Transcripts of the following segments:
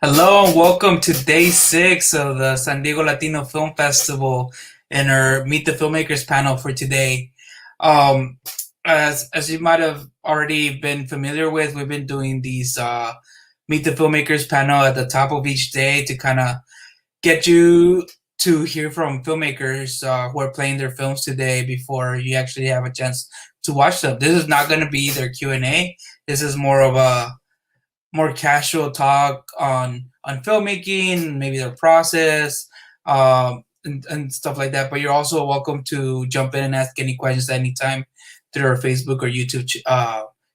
Hello and welcome to day 6 of the San Diego Latino Film Festival and our Meet the Filmmakers panel for today. As you might have already been familiar with, we've been doing these Meet the Filmmakers panel at the top of each day to kind of get you to hear from filmmakers who are playing their films today before you actually have a chance to watch them. This is not going to be their Q&A. This is more of a more casual talk on filmmaking, maybe their process, and stuff like that. But you're also welcome to jump in and ask any questions at any time through our Facebook or YouTube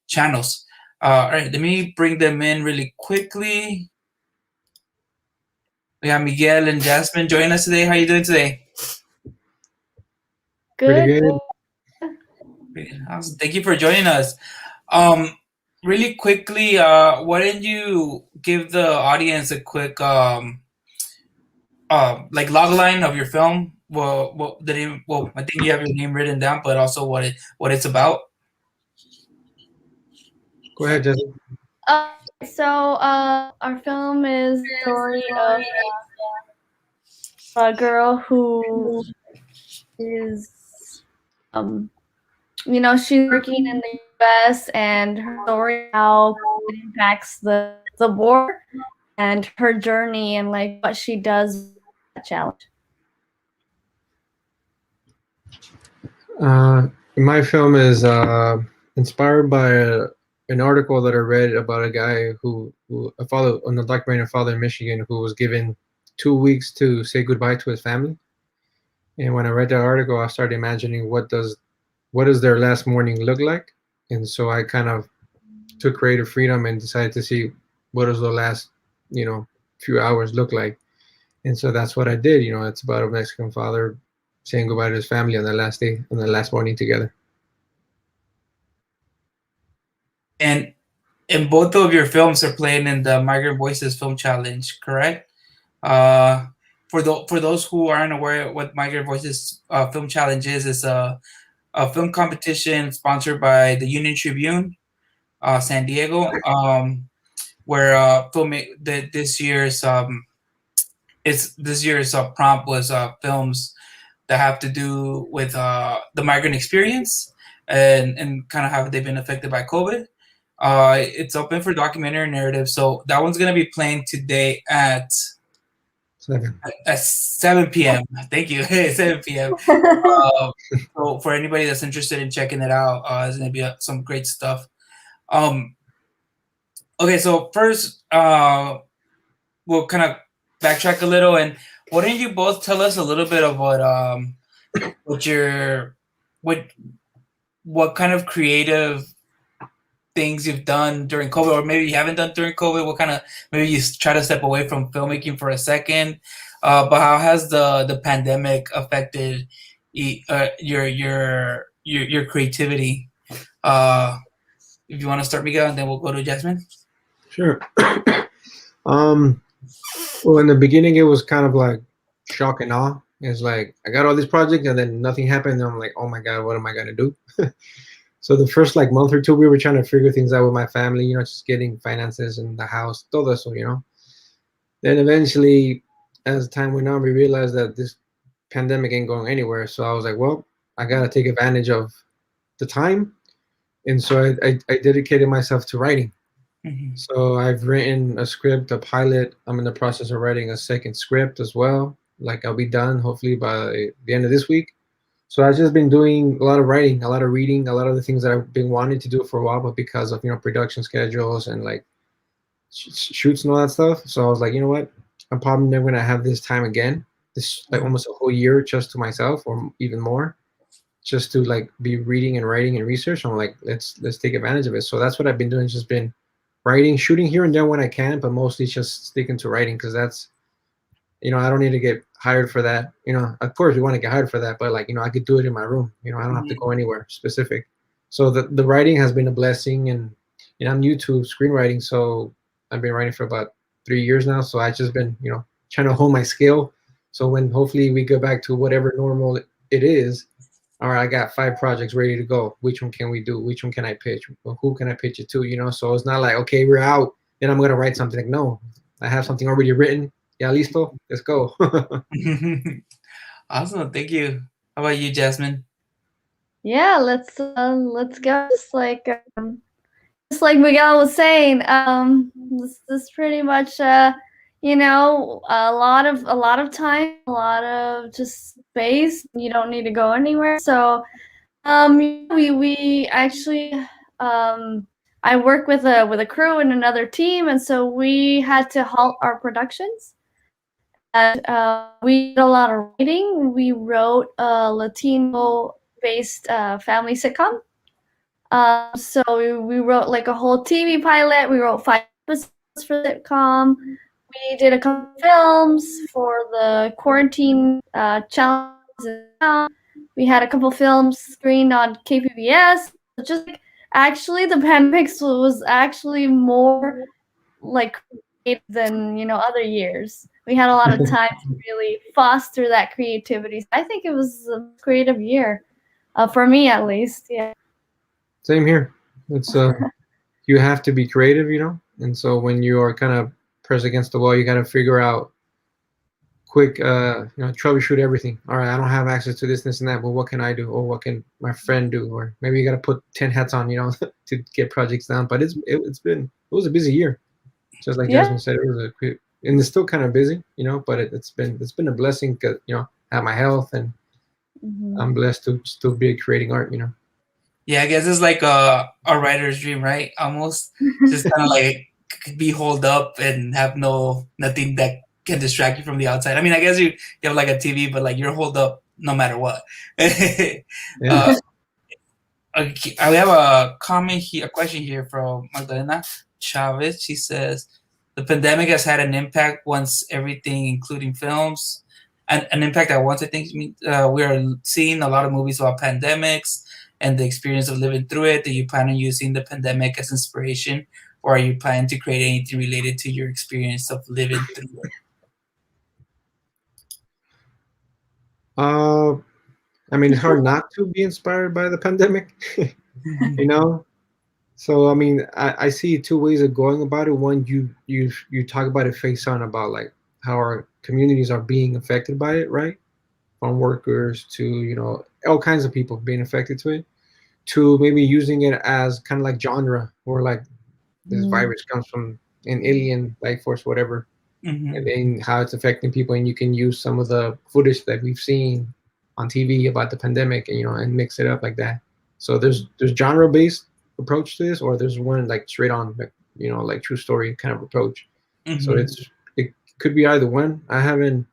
channels. All right, let me bring them in really quickly. We have Miguel and Jasmine joining us today. How are you doing today? Good. Pretty good. Awesome. Thank you for joining us. Really quickly, why didn't you give the audience a quick like log line of your film? Well, the name. Well, I think you have your name written down, but also what it's about. Go ahead, Jessica. So our film is the story of a girl who is she's working in the US, and her story, how it impacts the war and her journey and like what she does with that challenge. My film is inspired by an article that I read about a guy who a father, an undocumented father in Michigan, who was given 2 weeks to say goodbye to his family. And when I read that article, I started imagining what does their last morning look like. And so I kind of took creative freedom and decided to see what is the last, few hours look like. And so that's what I did. It's about a Mexican father saying goodbye to his family on the last day, on the last morning together. And both of your films are playing in the Migrant Voices Film Challenge, correct? For those who aren't aware what Migrant Voices Film Challenge is, it's a film competition sponsored by the Union Tribune, San Diego, where this year's prompt was films that have to do with the migrant experience and kind of how they've been affected by COVID. It's open for documentary narrative, so that one's gonna be playing today at 7 p.m. Thank you. 7 p.m. So for anybody that's interested in checking it out, it's gonna be some great stuff. Okay, so first, we'll kind of backtrack a little, and why don't you both tell us a little bit of what kind of creative things you've done during COVID, or maybe you haven't done during COVID. What kind of, maybe you try to step away from filmmaking for a second, but how has the pandemic affected your creativity? If you want to start, Miguel, and then we'll go to Jasmine. Sure. Well, in the beginning, it was kind of like shock and awe. It's like I got all these projects, and then nothing happened. And I'm like, oh my god, what am I gonna do? So the first month or two, we were trying to figure things out with my family, just getting finances and the house, todo eso, Then eventually, as time went on, we realized that this pandemic ain't going anywhere. So I was like, well, I gotta take advantage of the time, and so I dedicated myself to writing. Mm-hmm. So I've written a script, a pilot. I'm in the process of writing a second script as well. Like I'll be done hopefully by the end of this week. So I've just been doing a lot of writing, a lot of reading, a lot of the things that I've been wanting to do for a while, but because of production schedules and like shoots and all that stuff. So I was like, you know what? I'm probably never gonna have this time again. This like almost a whole year just to myself, or even more, just to like be reading and writing and research. I'm like, let's take advantage of it. So that's what I've been doing. Just been writing, shooting here and there when I can, but mostly just sticking to writing because that's, I don't need to get hired for that. Of course we want to get hired for that, but like, I could do it in my room. I don't have to go anywhere specific. So the writing has been a blessing, and I'm new to screenwriting, so I've been writing for about 3 years now. So I've just been, trying to hone my skill. So when hopefully we go back to whatever normal it is, all right, I got 5 projects ready to go. Which one can we do? Which one can I pitch? Who can I pitch it to? So it's not like, okay, we're out, then I'm going to write something. Like, no, I have something already written. Yeah, listo, let's go. Awesome, thank you. How about you, Jasmine? Yeah, let's go. Just like Miguel was saying, this is pretty much a lot of time, a lot of just space. You don't need to go anywhere. So we actually I work with a crew and another team, and so we had to halt our productions. And we did a lot of writing. We wrote a Latino-based family sitcom. So we wrote like a whole TV pilot. We wrote 5 episodes for the sitcom. We did a couple films for the quarantine challenge. We had a couple films screened on KPBS. Just like, actually, the pandemic was actually more like creative than other years. We had a lot of time to really foster that creativity. I think it was a creative year, for me at least. Yeah. Same here. It's you have to be creative, and so when you are kind of pressed against the wall, you got to figure out quick, troubleshoot everything. All right, I don't have access to this, and that, but what can I do, or what can my friend do, or maybe you got to put 10 hats on, to get projects done. But it was a busy year, just like Jasmine said. It was and it's still kind of busy, but it's been a blessing because I have my health, and I'm blessed to still be creating art, Yeah, I guess it's like a writer's dream, right? Almost just kind of like be holed up and have nothing that can distract you from the outside. I mean, I guess you have like a TV, but like you're holed up no matter what. Okay, we have a question here from Magdalena Chavez. She says, the pandemic has had an impact once everything, including films, and an impact at once. I think we are seeing a lot of movies about pandemics and the experience of living through it. Do you plan on using the pandemic as inspiration, or are you planning to create anything related to your experience of living through it? I mean, it's hard not to be inspired by the pandemic, you know. So I mean, I see two ways of going about it. One, you talk about it face on about like how our communities are being affected by it, right? From workers to all kinds of people being affected to it. To maybe using it as kind of like genre, or like this virus comes from an alien life force, whatever, and then how it's affecting people, and you can use some of the footage that we've seen on TV about the pandemic, and and mix it up like that. So there's genre based approach to this, or there's one like straight on, like true story kind of approach. So it could be either one. I haven't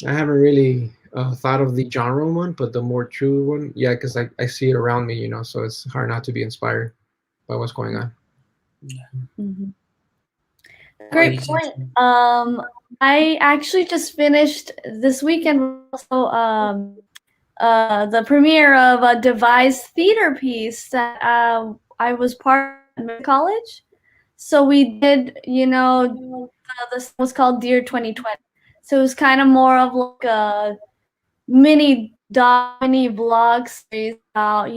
really thought of the genre one, but the more true one, yeah, because I see it around me, so it's hard not to be inspired by what's going on. Great point. I actually just finished this weekend also the premiere of a devised theater piece that I was part of in college. So we did, this was called Dear 2020. So it was kind of more of like a mini vlog series about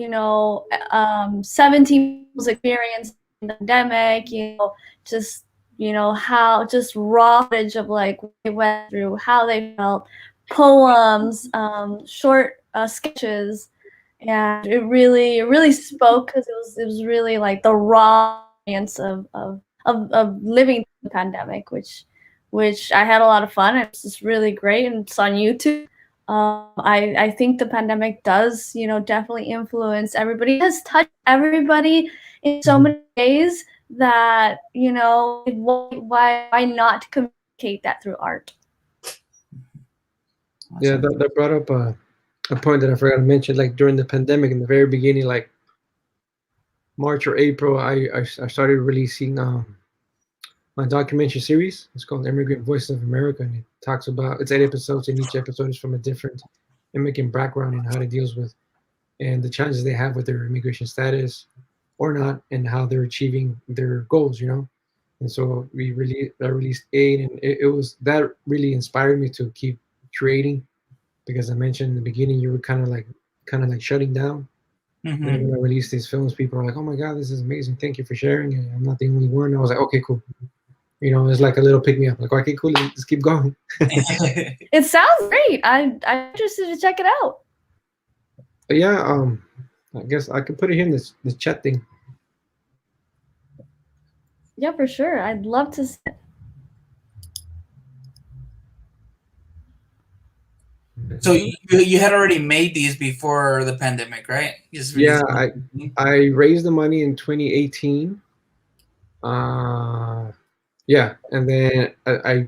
17 people's experience in the pandemic, just how just raw footage of like what they went through, how they felt, poems, short sketches, and it really spoke, because it was really like the raw experience of living the pandemic, which I had a lot of fun. It's just really great, and it's on YouTube. I think the pandemic does, definitely influence everybody. It has touched everybody in so many ways that, why not communicate that through art? Yeah, that brought up a point that I forgot to mention. Like during the pandemic, in the very beginning, like March or April, I started releasing my documentary series. It's called Immigrant Voices of America, and it talks about, it's 8 episodes, and each episode is from a different immigrant background and how it deals with and the challenges they have with their immigration status or not, and how they're achieving their goals, And so I released 8, and it was that really inspired me to keep creating, because I mentioned in the beginning you were kind of like shutting down. And when I released these films, people are like, "Oh my God, this is amazing! Thank you for sharing it. I'm not the only one." I was like, "Okay, cool." It's like a little pick me up. Like, okay, cool, let's keep going. It sounds great. I'm interested to check it out. But yeah, I guess I could put it here in this chat thing. Yeah, for sure. I'd love to see it. So you had already made these before the pandemic, right? Yeah, I raised the money in 2018. Yeah, and then I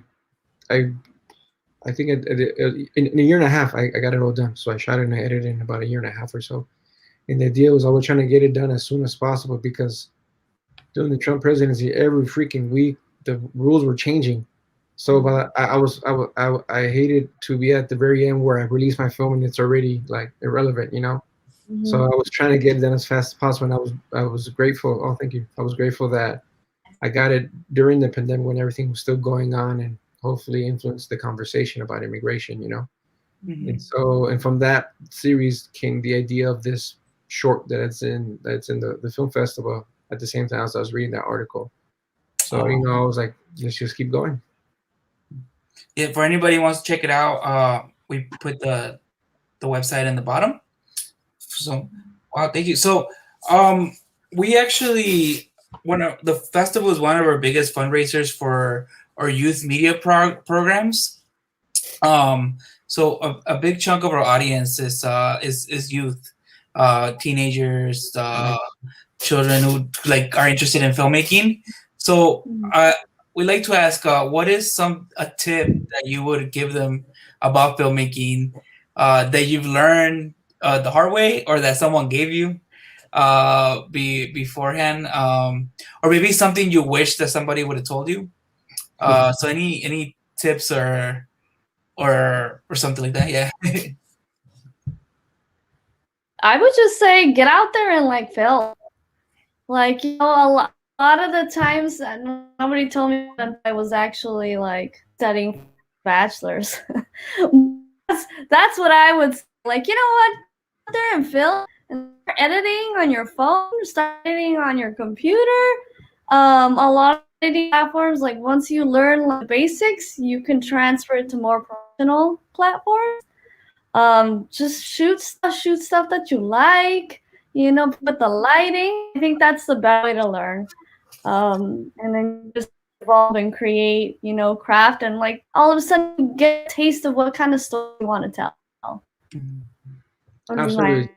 think in a year and a half I got it all done. So I shot it and I edited in about a year and a half or so. And the idea was I was trying to get it done as soon as possible, because during the Trump presidency, every freaking week the rules were changing. So but I hated to be at the very end where I release my film and it's already like irrelevant, So I was trying to get it done as fast as possible, and I was grateful. Oh, thank you. I was grateful that I got it during the pandemic when everything was still going on, and hopefully influenced the conversation about immigration, And from that series came the idea of this short that's in the film festival at the same time as I was reading that article. So I was like, let's just keep going. Yeah, for anybody who wants to check it out, we put the website in the bottom. So wow, thank you. So we actually, the festival is one of our biggest fundraisers for our youth media programs. So a big chunk of our audience is youth, teenagers, children who are interested in filmmaking. So we like to ask, what is a tip that you would give them about filmmaking that you've learned the hard way, or that someone gave you, beforehand, or maybe something you wish that somebody would have told you. So any tips or something like that? Yeah. I would just say get out there and like film. Like, you know, a lot of the times nobody told me that I was actually like studying bachelor's. that's what I would say. Like, you know what? Out there and film and start editing on your phone, start editing on your computer. A lot of editing platforms, like once you learn like, the basics, you can transfer it to more professional platforms. Just shoot stuff that you like, you know, with the lighting. I think that's the best way to learn. And then just evolve and create, you know, craft, and like all of a sudden you get a taste of what kind of story you want to tell. Absolutely.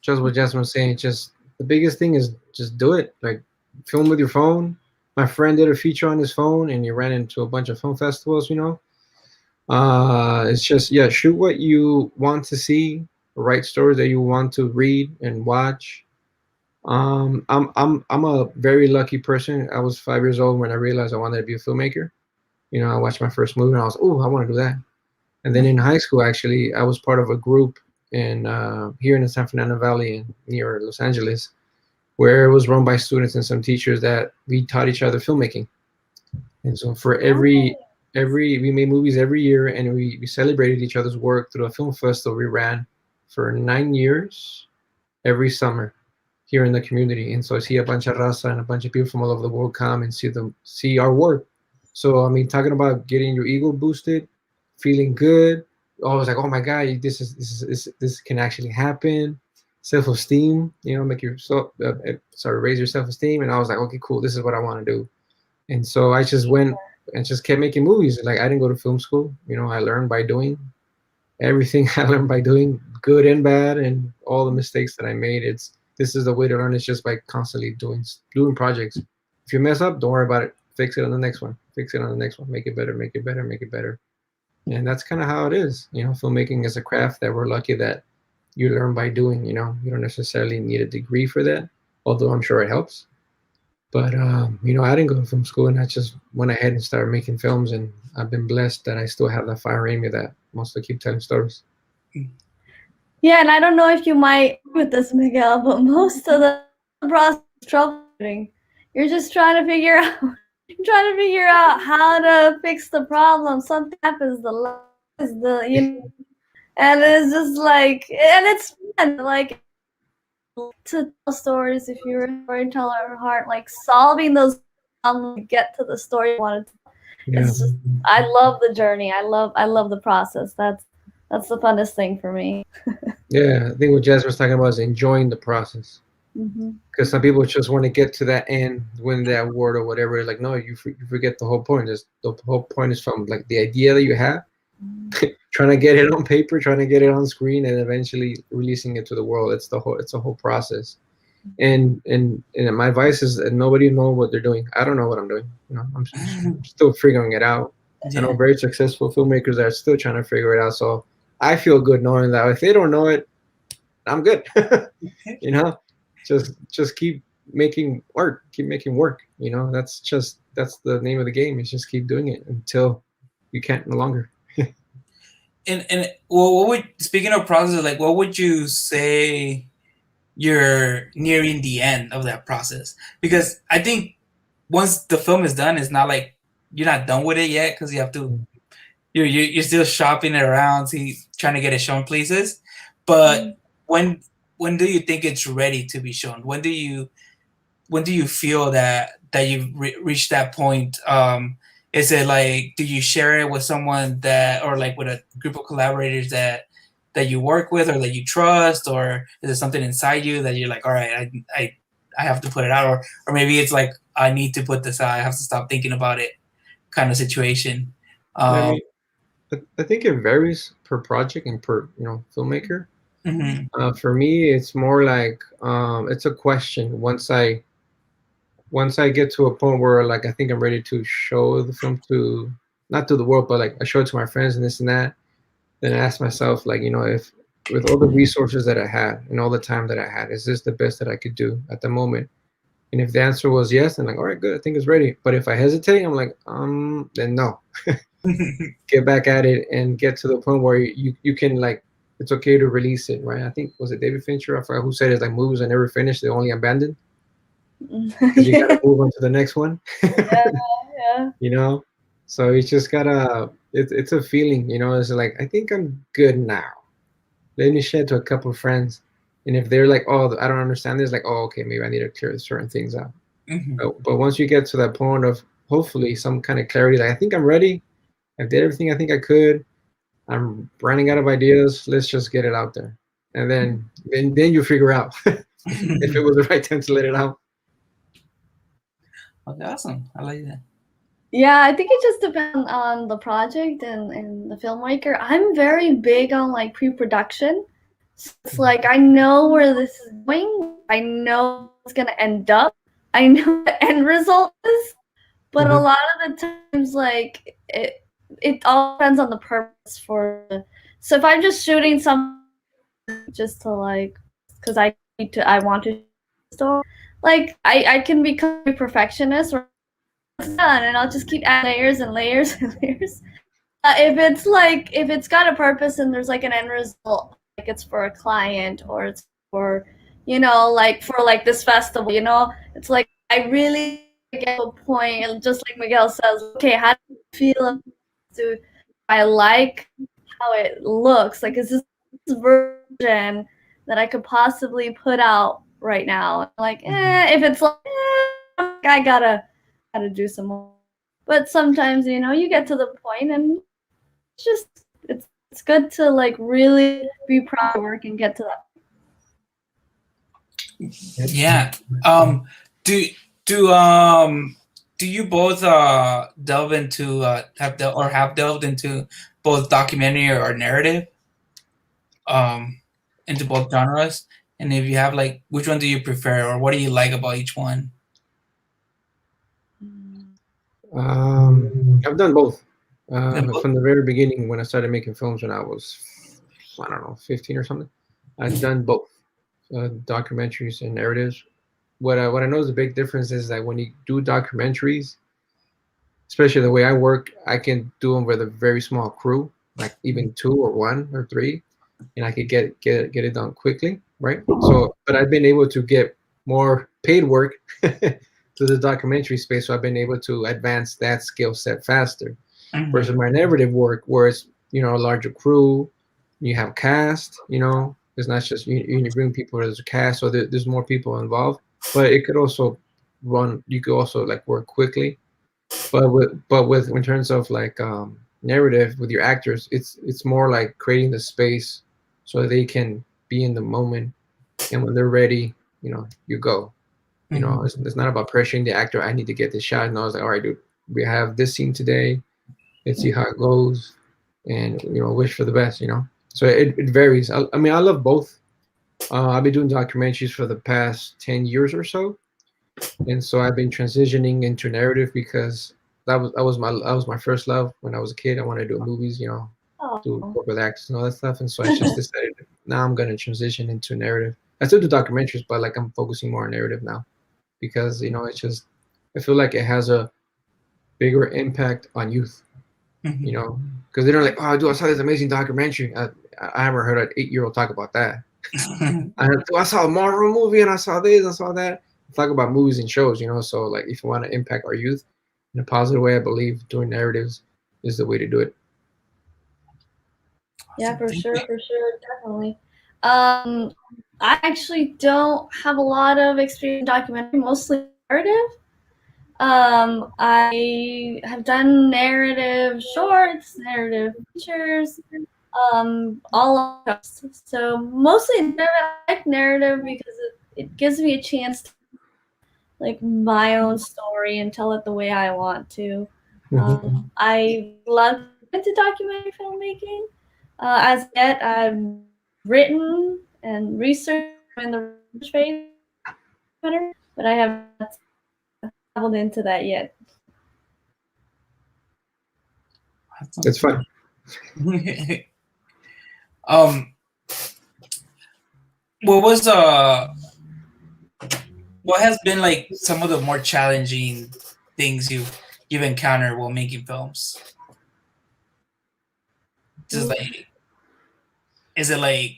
Just what Jasmine was saying, just the biggest thing is just do it. Like film with your phone. My friend did a feature on his phone and he ran into a bunch of film festivals, you know. It's just, yeah, shoot what you want to see, write stories that you want to read and watch. I'm a very lucky person. I was 5 years old when I realized I wanted to be a filmmaker. You know, I watched my first movie and I was, oh, I want to do that. And then in high school, actually, I was part of a group in here in the San Fernando Valley near Los Angeles, where it was run by students and some teachers that we taught each other filmmaking. And so for every we made movies every year, and we celebrated each other's work through a film festival we ran for 9 years every summer here in the community. And so I see a bunch of raza and a bunch of people from all over the world come and see our work. So I mean, talking about getting your ego boosted, feeling good, always like, oh my God, this can actually happen. Self-esteem, you know, make yourself raise your self-esteem. And I was like, okay, cool, this is what I want to do. And so I just went and just kept making movies. Like, I didn't go to film school, you know, I learned by doing. Everything I learned by doing, good and bad, and all the mistakes that I made. This is the way to learn. It's just by constantly doing projects. If you mess up, don't worry about it. Fix it on the next one. Fix it on the next one. Make it better. Make it better. Make it better. And that's kind of how it is. You know, filmmaking is a craft that we're lucky that you learn by doing. You know, you don't necessarily need a degree for that, although I'm sure it helps. But you know, I didn't go to film school, and I just went ahead and started making films. And I've been blessed that I still have that fire in me that wants to keep telling stories. Yeah, and I don't know if you might agree with this, Miguel, but most of the process is troubleshooting. You're just trying to figure out how to fix the problem. Something happens, you know, and it's just like, and it's fun, like, to tell stories if you're a storyteller at heart, like solving those problems to get to the story you wanted to. Yeah. It's just, I love the journey. I love the process. That's the funnest thing for me. Yeah, I think what Jasmine was talking about is enjoying the process. Because some people just want to get to that end, win that award or whatever. Like, no, you forget the whole point. The whole point is from like the idea that you have, trying to get it on paper, trying to get it on screen, and eventually releasing it to the world. It's a whole process. And my advice is that nobody knows what they're doing. I don't know what I'm doing. You know, I'm still figuring it out. Yeah. I know very successful filmmakers that are still trying to figure it out. So I feel good knowing that if they don't know it, I'm good. You know, just keep making art, keep making work. You know, that's the name of the game, is just keep doing it until you can't no longer. And well, speaking of process, like, what would you say you're nearing the end of that process? Because I think once the film is done, it's not like you're not done with it yet, because you have to, you're still shopping it around, trying to get it shown places. But when do you think it's ready to be shown? When do you feel that you've reached that point? Is it like, do you share it with someone or like with a group of collaborators that you work with or that you trust, or is it something inside you that you're like, all right, I have to put it out, or maybe it's like, I need to put this out, I have to stop thinking about it kind of situation? I think it varies per project and per filmmaker. For me, it's more like it's a question. Once I get to a point where like I think I'm ready to show the film not to the world, but like I show it to my friends and this and that, then I ask myself, like, if with all the resources that I had and all the time that I had, is this the best that I could do at the moment? And if the answer was yes, I'm like, all right, good, I think it's ready. But if I hesitate, I'm like, then no. Get back at it and get to the point where you can, like, it's okay to release it, right? I think, was it David Fincher? I forgot who said it's like movies are never finished, they only abandoned. Because you gotta move on to the next one. Yeah. You know? So it's just gotta, it's a feeling, it's like, I think I'm good now. Let me share to a couple of friends. And if they're like, oh, I don't understand this, like, oh, okay, maybe I need to clear certain things out. But once you get to that point of hopefully some kind of clarity, like, I think I'm ready. I did everything I think I could. I'm running out of ideas. Let's just get it out there. And then you figure out if it was the right time to let it out. Okay, awesome. I like that. Yeah, I think it just depends on the project and the filmmaker. I'm very big on like pre-production. So it's like I know where this is going. I know it's gonna end up. I know the end result is. But a lot of the times, like it all depends on the purpose for. So if I'm just shooting something just to like, because I want to story, like I can become a perfectionist. Or it's done, and I'll just keep adding layers and layers and layers. If it's got a purpose and there's like an end result, like it's for a client or it's for, like for like this festival, it's like I really get to a point, and just like Miguel says, okay, how do you feel? Do I like how it looks? Like, is this version that I could possibly put out right now? Like, if it's like, I gotta do some more. But sometimes, you get to the point, and it's good to like really be proud of work and get to that. Yeah. Do you both delve into have delved into both documentary or narrative, into both genres? And if you have, like, which one do you prefer, or what do you like about each one? I've done both. Both? From the very beginning, when I started making films when I was, I don't know, 15 or something, I've done both, documentaries and narratives. What I know is the big difference is that when you do documentaries, especially the way I work, I can do them with a very small crew, like even 2 or 1 or 3, and I could get it done quickly, right? So, but I've been able to get more paid work to the documentary space, so I've been able to advance that skill set faster. Versus my narrative work, where it's a larger crew, you have cast, it's not just you bring people as a cast, so there's more people involved. But it could also you could also like work quickly. But with in terms of like narrative with your actors, it's more like creating the space so they can be in the moment, and when they're ready, you go. It's not about pressuring the actor. I need to get this shot, and I was like, all right, dude, we have this scene today. Let's see how it goes, and wish for the best. So it varies. I mean, I love both. I've been doing documentaries for the past 10 years or so, and so I've been transitioning into narrative because that was my first love when I was a kid. I wanted to do movies, do work with actors and all that stuff, and so I just decided now I'm gonna transition into narrative. I still do documentaries, but like I'm focusing more on narrative now because it's just I feel like it has a bigger impact on youth. Because they're like, oh, dude, I saw this amazing documentary. I haven't heard an 8-year-old talk about that. I saw a Marvel movie and I saw this, I saw that. Talk about movies and shows, so like if you want to impact our youth in a positive way, I believe doing narratives is the way to do it. Yeah, for sure, definitely. I actually don't have a lot of experience in documentary, mostly narrative. I have done narrative shorts, narrative features, all of those. So mostly I like narrative because it gives me a chance to like my own story and tell it the way I want to. I love into documentary filmmaking. As yet, I've written and researched in the research phase, but I have not dabbled into that yet. It's fun. what was what has been like some of the more challenging things you've encountered while making films? Just like, is it like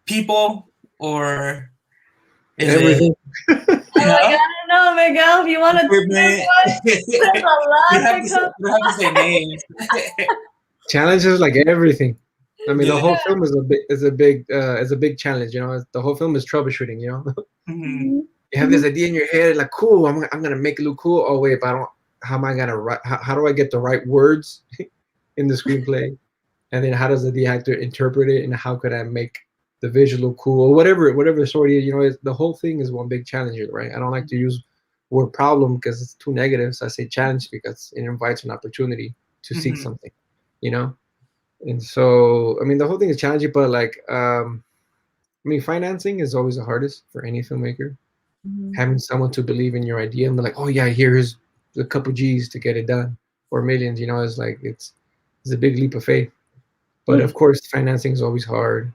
people or is Everything. it I don't know, Miguel. If you want to equipment? there's a lot You have to to come. you don't have to say names. Challenges like everything. I mean, the Yeah. whole film is a big challenge. You know, the whole film is troubleshooting. You know, Mhm. you have this idea in your head, like, cool, I'm gonna make it look cool. Oh wait, but I don't. How am I gonna write? How do I get the right words in the screenplay? And then how does the actor interpret it? And how could I make the visual look cool or whatever sort of, you know, the whole thing is one big challenge, right? I don't like to use word problem because it's too negative. So I say challenge because it invites an opportunity to seek Mhm. something, you know. And so, I mean, the whole thing is challenging, but like, I mean, financing is always the hardest for any filmmaker. Having someone to believe in your idea and be like, oh yeah, here's a couple G's to get it done, or millions, you know, is like it's a big leap of faith. But of course, financing is always hard.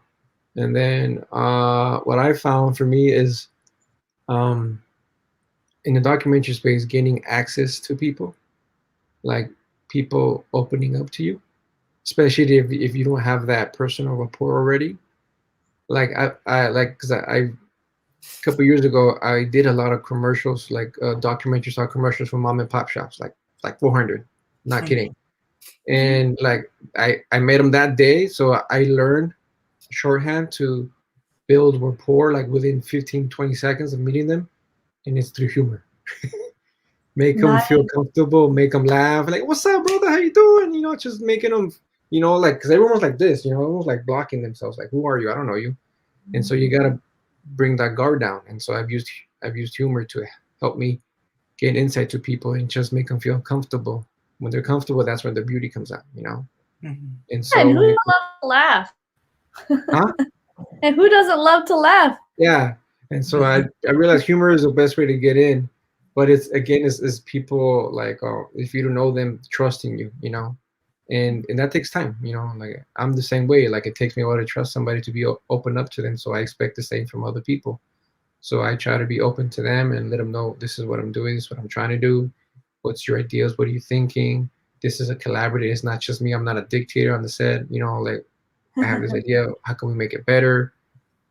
And then what I found for me is um, in the documentary space, gaining access to people, like people opening up to you, especially if you don't have that personal rapport already. Like I like because I a couple years ago I did a lot of commercials, like documentary style commercials for mom and pop shops, like 400, not kidding. And like I made them that day, so I learned shorthand to build rapport like within 15-20 seconds of meeting them, and it's through humor. Make them Nice. feel comfortable, make them laugh, like, what's up, brother, how you doing, you know, just making them, you know, like, because everyone's like this, you know, almost like blocking themselves, like, who are you, I don't know you. And so you got to bring that guard down. And so I've used humor to help me gain insight to people and just make them feel comfortable. When they're comfortable, that's when the beauty comes out, you know. Mhm. And And so who when doesn't love to laugh? huh? And who doesn't love to laugh? Yeah. And so I realized humor is the best way to get in, but it's again is people like if you don't know them trusting you, you know, and that takes time, you know. Like I'm the same way. Like it takes me a while to trust somebody to be open up to them. So I expect the same from other people. So I try to be open to them and let them know this is what I'm doing, this is what I'm trying to do. What's your ideas? What are you thinking? This is a collaborative. It's not just me. I'm not a dictator on the set. You know, like I have this idea. How can we make it better?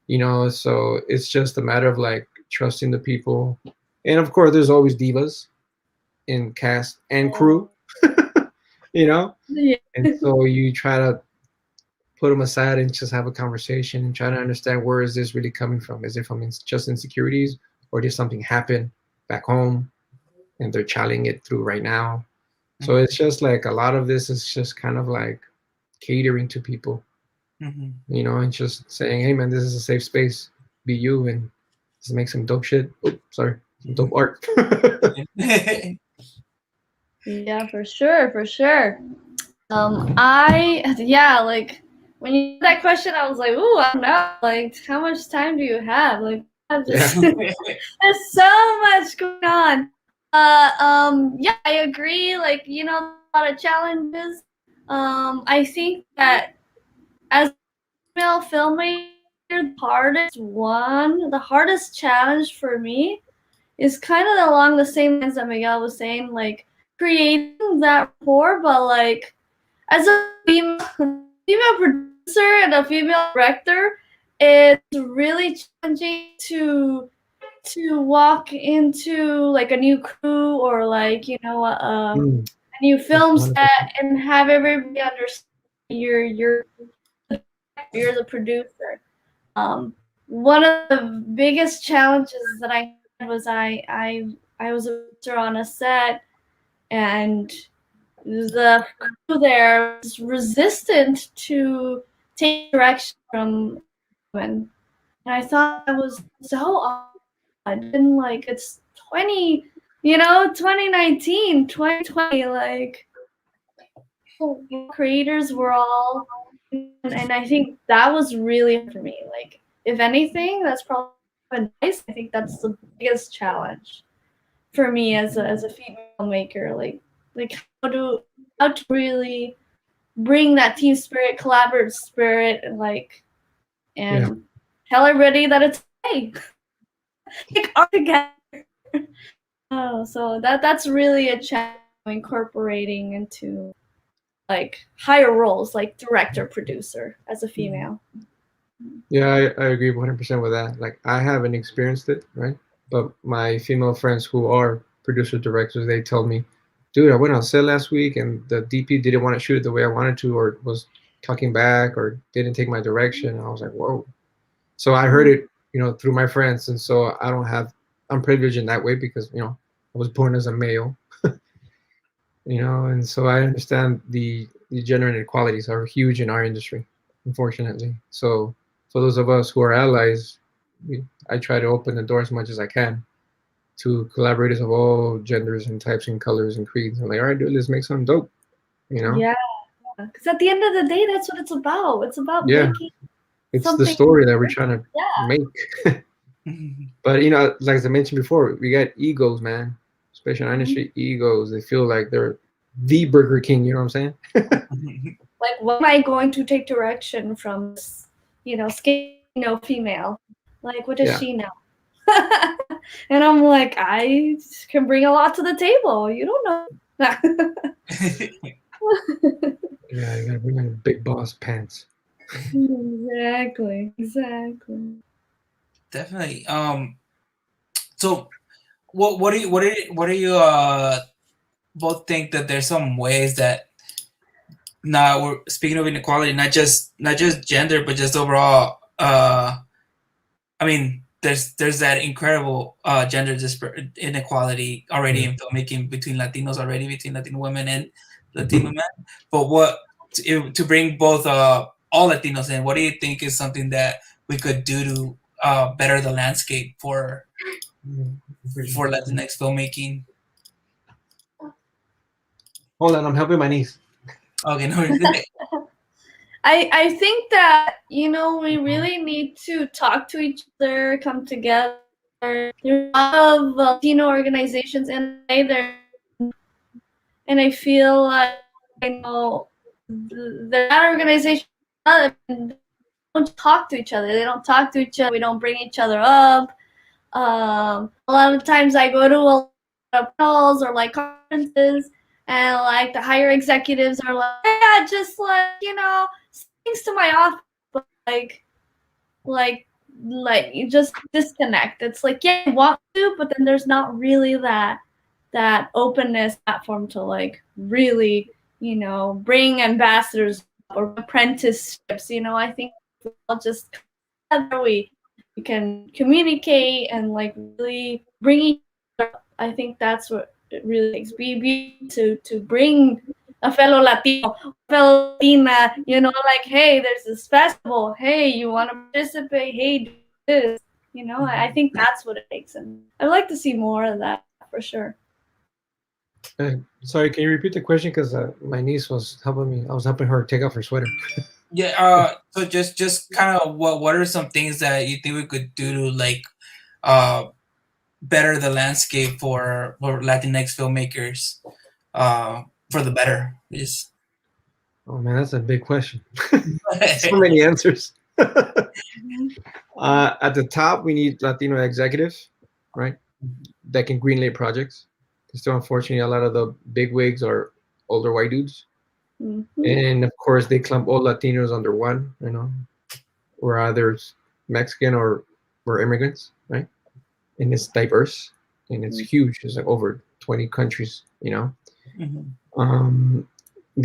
You know, so it's just a matter of like trusting the people. And of course, there's always divas in cast and crew, you know? Yeah. And so you try to put them aside and just have a conversation and try to understand where is this really coming from? Is it from just insecurities, or did something happen back home and they're channeling it through right now? So it's just like a lot of this is just kind of like catering to people, Mhm. you know, and just saying, hey man, this is a safe space. Be you and just make some dope shit. Oh, sorry, some dope art. Yeah, for sure, for sure. Like when you that question, I was like, ooh, I don't know, like how much time do you have? Like, I'm Yeah. just there's so much going on. Yeah, I agree. Like, you know, a lot of challenges. I think that as a female filmmaker, the hardest challenge for me is kind of along the same lines that Miguel was saying, like creating that rapport, but like as a female producer and a female director, it's really challenging to walk into like a new crew or like, you know, a new film set 100%. and have everybody understand you're the producer. One of the biggest challenges that I had was I was a producer on a set, and the crew there was resistant to take direction from women. And I thought that was so odd. And like it's 2019, 2020, like creators were all, and I think that was really hard for me. Like, if anything, that's probably advice. I think that's the biggest challenge for me as a female maker. Like how to really bring that team spirit, collaborative spirit, and Yeah. tell everybody that it's okay. Take art together. Oh, so that's really a challenge incorporating into like higher roles like director, producer as a female. Yeah, I agree 100% with that. Like, I haven't experienced it, right? But my female friends who are producer directors, they told me, dude, I went on set last week and the DP didn't want to shoot it the way I wanted to, or was talking back, or didn't take my direction. I was like, whoa. So I heard it, through my friends. And so I'm privileged in that way because, I was born as a male, and so I understand the gender inequalities are huge in our industry, unfortunately. So for those of us who are allies, I try to open the door as much as I can to collaborators of all genders and types and colors and creeds. I'm like, all right, dude, let's make something dope, Yeah, because at the end of the day, that's what it's about. It's about Yeah, making it's something. the story that we're trying to Yeah. make. But like as I mentioned before, we got egos, man. Especially in our industry, egos. They feel like they're the Burger King. You know what I'm saying? Like, what am I going to take direction from this, skinny, female? Like, what does Yeah. she know? And I'm like, I can bring a lot to the table. You don't know. Yeah, you gotta bring on big boss pants. Exactly. Definitely. So what do you both think that there's some ways that now we're speaking of inequality, not just gender, but just overall. I mean, there's that incredible gender inequality already in filmmaking between Latinos already, between Latino women and Latino men. But what to bring both all Latinos in? What do you think is something that we could do to better the landscape for Latinx filmmaking? Hold on, I'm helping my niece. Okay, no. I think that, we really need to talk to each other, come together. There's a lot of Latino organizations in there, and I feel like, that organization don't talk to each other. They don't talk to each other. We don't bring each other up. A lot of times I go to a lot of panels or like conferences, and like the higher executives are like, yeah, just like, things to my office, but like you just disconnect. It's like, yeah, you want to, but then there's not really that openness platform to like really, bring ambassadors or apprenticeships. I think we'll just together we can communicate and like really bring each other up. I think that's what it really takes. Be to bring a fellow Latino, fellow Latina, like, hey, there's this festival. Hey, you want to participate? Hey, do this. I think that's what it takes, and I'd like to see more of that for sure. Sorry, can you repeat the question? Because my niece was helping me. I was helping her take off her sweater. Yeah. So just kind of what are some things that you think we could do to like better the landscape for Latinx filmmakers for the better? Just Oh man, that's a big question. So many answers. At the top, we need Latino executives, right? That can greenlight projects. Still, unfortunately, a lot of the big wigs are older white dudes. And of course, they clump all Latinos under one, we're either Mexican or we're immigrants, right? And it's diverse and it's huge. It's like over 20 countries, The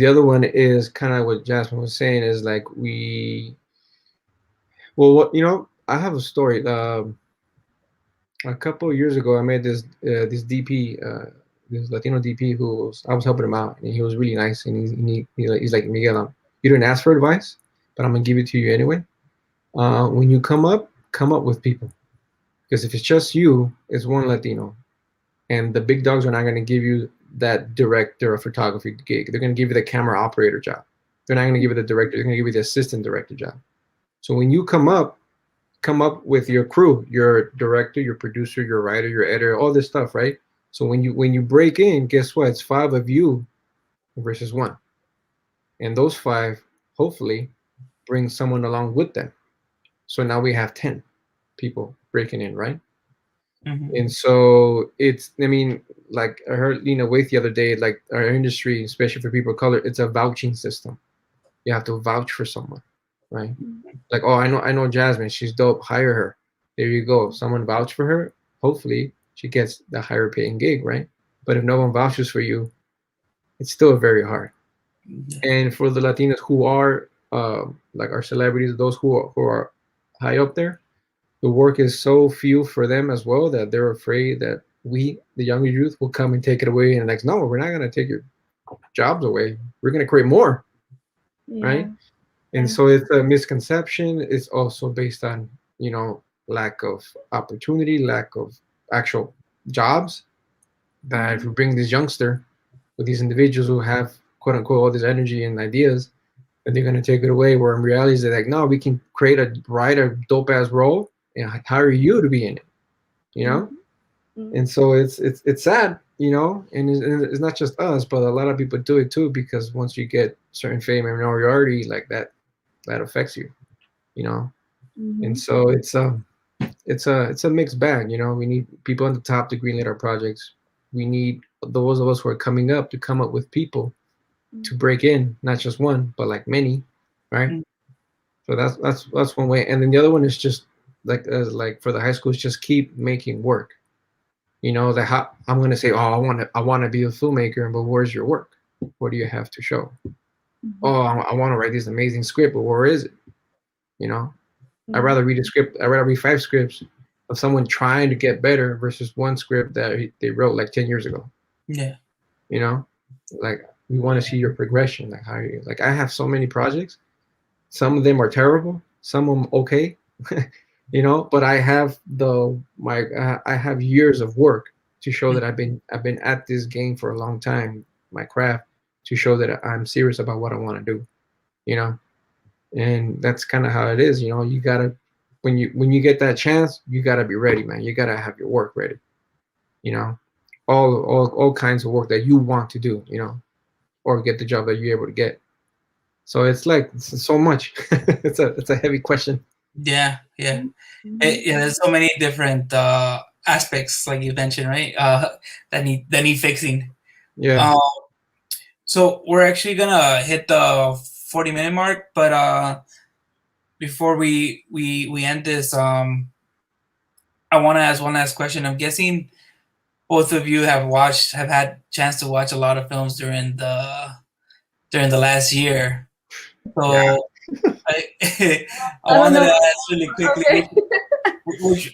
other one is kind of what Jasmine was saying is like I have a story. A couple of years ago, I met this DP, this Latino DP I was helping him out, and he was really nice. And he's like, Miguel, you didn't ask for advice, but I'm gonna give it to you anyway. When you come up with people, because if it's just you, it's one Latino, and the big dogs are not gonna give you that director of photography gig. They're gonna give you the camera operator job. They're not gonna give you the director. They're gonna give you the assistant director job. So when you come up with your crew, your director, your producer, your writer, your editor, all this stuff, right? So when you break in, guess what? It's 5 of you versus 1. And those 5, hopefully, bring someone along with them. So now we have 10 people breaking in, right? Mhm. And so it's, I mean, like I heard Lena Waithe the other day, like our industry, especially for people of color, it's a vouching system. You have to vouch for someone, right? Like, oh, I know Jasmine, she's dope, hire her. There you go. Someone vouch for her. Hopefully she gets the higher paying gig, right? But if no one vouches for you, it's still very hard. And for the Latinos who are like our celebrities, those who are high up there, the work is so few for them as well that they're afraid that we, the younger youth, will come and take it away. And like, no, we're not gonna take your jobs away. We're gonna create more, right? And so it's a misconception. It's also based on, you know, lack of opportunity, lack of actual jobs. That if we bring this youngster with these individuals who have quote unquote all this energy and ideas, that they're gonna take it away. Where in reality, they're like, no, we can write a dope ass role and hire you to be in it, you know. And so it's sad, you know, and it's not just us, but a lot of people do it too, because once you get certain fame and notoriety like that, that affects you, you know. And so it's a mixed bag, you know. We need people on the top to greenlight our projects. We need those of us who are coming up to come up with people to break in, not just one, but like many, right? So that's one way. And then the other one is just like for the high schools, just keep making work. You know, that I'm gonna say, oh, I want to be a filmmaker, but where's your work? What do you have to show? Oh, I want to write this amazing script, but where is it? You know, I'd rather read a script. I'd rather read 5 scripts of someone trying to get better versus one script that they wrote like 10 years ago. Yeah. You know, like we want to see your progression. Like how you, like I have so many projects. Some of them are terrible. Some of them okay. You know, but I have I have years of work to show that I've been at this game for a long time, my craft, to show that I'm serious about what I want to do, you know. And that's kind of how it is, you know. You gotta, when you get that chance, you gotta be ready, man. You gotta have your work ready, you know. All kinds of work that you want to do, you know, or get the job that you're able to get. So it's like it's so much. It's a heavy question. Yeah. Yeah. There's so many different aspects, like you mentioned, right? That need fixing. Yeah. So we're actually gonna hit the 40-minute mark, but before we end this, I want to ask one last question. I'm guessing both of you have had chance to watch a lot of films during the last year. So Yeah. I wanted to ask really quickly,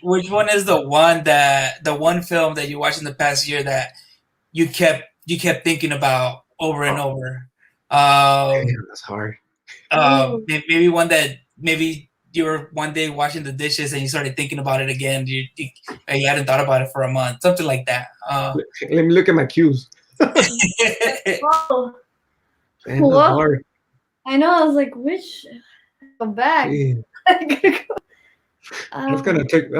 which one is the one film that you watched in the past year that you kept thinking about over and over? That's hard. Maybe one that maybe you were one day washing the dishes and you started thinking about it again. You hadn't thought about it for a month, something like that. Let me look at my cues. Oh, Man, that's hard. I know. I was like, which go back. Yeah. That's gonna take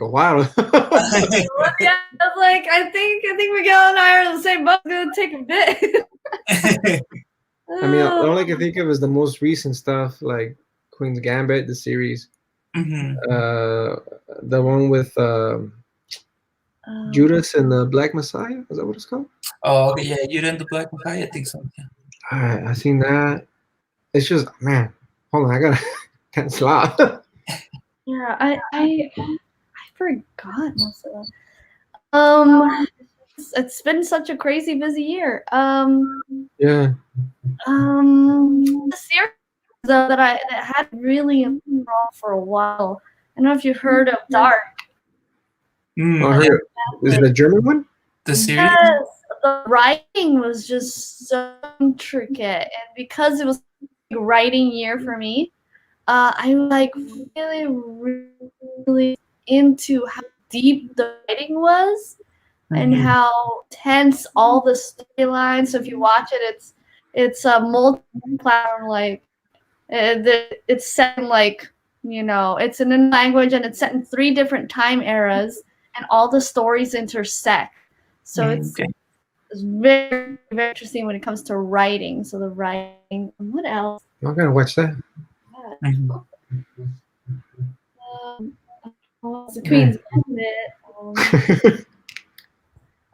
a while. Yeah, I was like, I think Miguel and I are on the same boat. It's gonna take a bit. I mean, all I can think of is the most recent stuff, like Queen's Gambit, the series. The one with Judas and the Black Messiah. Is that what it's called? Oh, okay, yeah, Judas and the Black Messiah. I think so. Yeah. All right, I seen that. It's just, man. Hold on, I gotta cancel out. Yeah, I forgot most of them. It's been such a crazy busy year. Yeah. The series that had really improved for a while. I don't know if you've heard of Dark. I heard. Is it a German one? The series? Yes, the writing was just so intricate, and because it was a writing year for me, I was like really into how deep the writing was and how tense all the storylines. So if you watch it, it's a multi-platform, like it's set in, like, you know, it's in a language and it's set in 3 different time eras, and all the stories intersect. So it's very, very interesting when it comes to writing. So the writing. What else? I'm gonna watch that. What's the Queen's Gambit?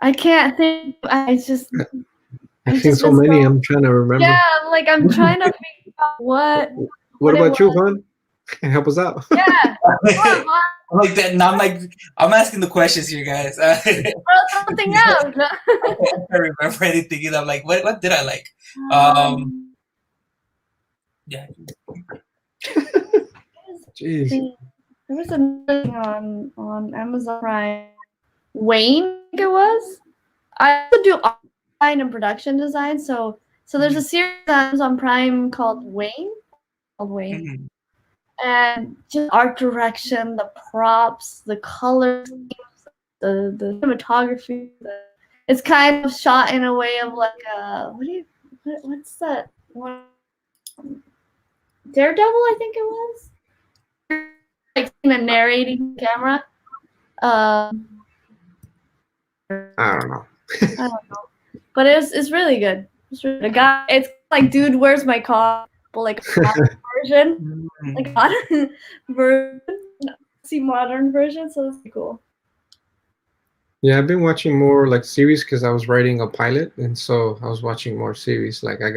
I can't think. I've seen so many. I'm trying to remember. Yeah, I'm trying to figure out what. What about you, Juan? Help us out. Yeah. Like that. Now I'm asking the questions here, guys. Something else. I can't remember anything. And I'm like, what did I like? Yeah. Jeez. There was another thing on Amazon Prime. Wayne, I think it was. I also do online and production design, so there's a series on Amazon Prime called Wayne. Mm-hmm. And just art direction, the props, the colors, the cinematography. It's kind of shot in a way of like what's that one? Daredevil, I think it was. Like in a narrating camera. I don't know. But it's really good. It's like Dude, Where's My Car? But like a modern version. Like modern version. Modern version, so it's cool. Yeah, I've been watching more like series because I was writing a pilot, and so I was watching more series. Like I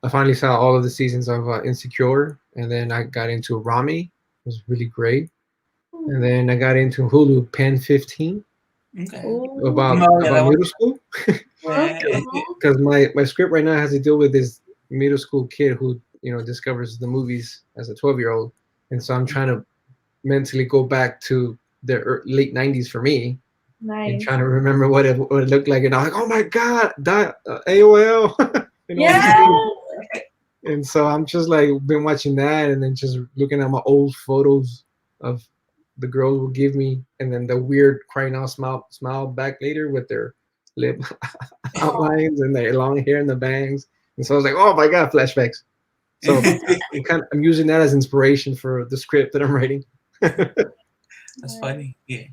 finally saw all of the seasons of Insecure, and then I got into Rami. It was really great. And then I got into Hulu Pen 15. Okay. About middle school. Because my script right now has to deal with this middle school kid who discovers the movies as a 12-year-old, and so I'm trying to mentally go back to the late 90s for me. Nice. And trying to remember what it looked like, and I'm like, oh my god, that AOL. Yeah. And so I'm just like been watching that, and then just looking at my old photos of the girls will give me, and then the weird crying out smile back later with their lip outlines and their long hair and the bangs. And so I was like, oh my god, flashbacks. So I'm using that as inspiration for the script that I'm writing. That's funny. Yeah.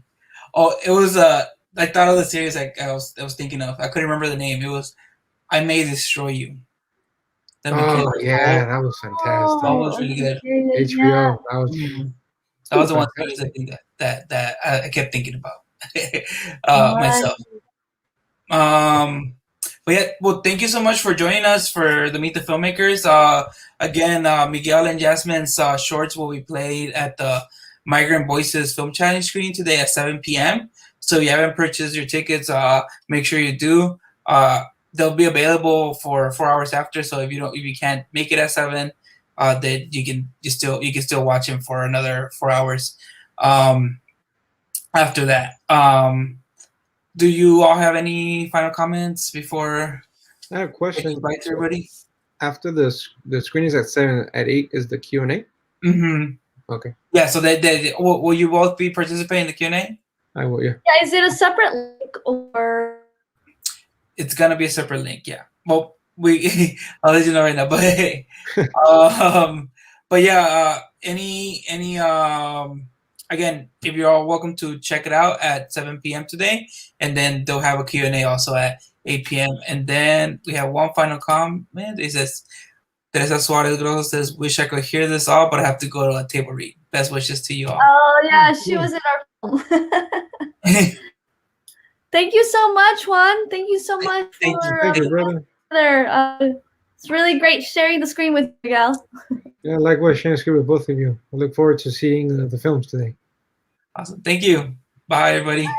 Oh, it was I thought of the series I was thinking of. I couldn't remember the name. It was I May Destroy You. Oh yeah, that was fantastic. That was really good. HBO. That was the one series I think that I kept thinking about myself. But yeah, well, thank you so much for joining us for the Meet the Filmmakers. Again, Miguel and Jasmine's shorts will be played at the Migrant Voices Film Challenge screening today at 7 p.m. So if you haven't purchased your tickets, make sure you do. They'll be available for 4 hours after. So if you can't make it at 7, then you can still watch them for another 4 hours after that. Do you all have any final comments before? I have a question. Bye to everybody. After the screenings at 7, at 8 is the Q&A. Mm-hmm. Okay. Yeah. So will you both be participating in the Q&A? I will. Yeah. Yeah. Is it a separate link or? It's gonna be a separate link. Yeah. Well, I'll let you know right now. But hey, but yeah. Again, if you're all welcome to check it out at 7 p.m. today, and then they'll have a Q&A also at 8 p.m. And then we have one final comment. It says, Teresa Suarez Grosso says, wish I could hear this all, but I have to go to a table read. Best wishes to you all. Oh, yeah, she was in our film. Thank you so much, Juan. Thank you so much Thank you, brother. It's really great sharing the screen with you, Miguel. Yeah, likewise, sharing the screen with both of you. I look forward to seeing the films today. Awesome. Thank you. Bye, everybody. Bye.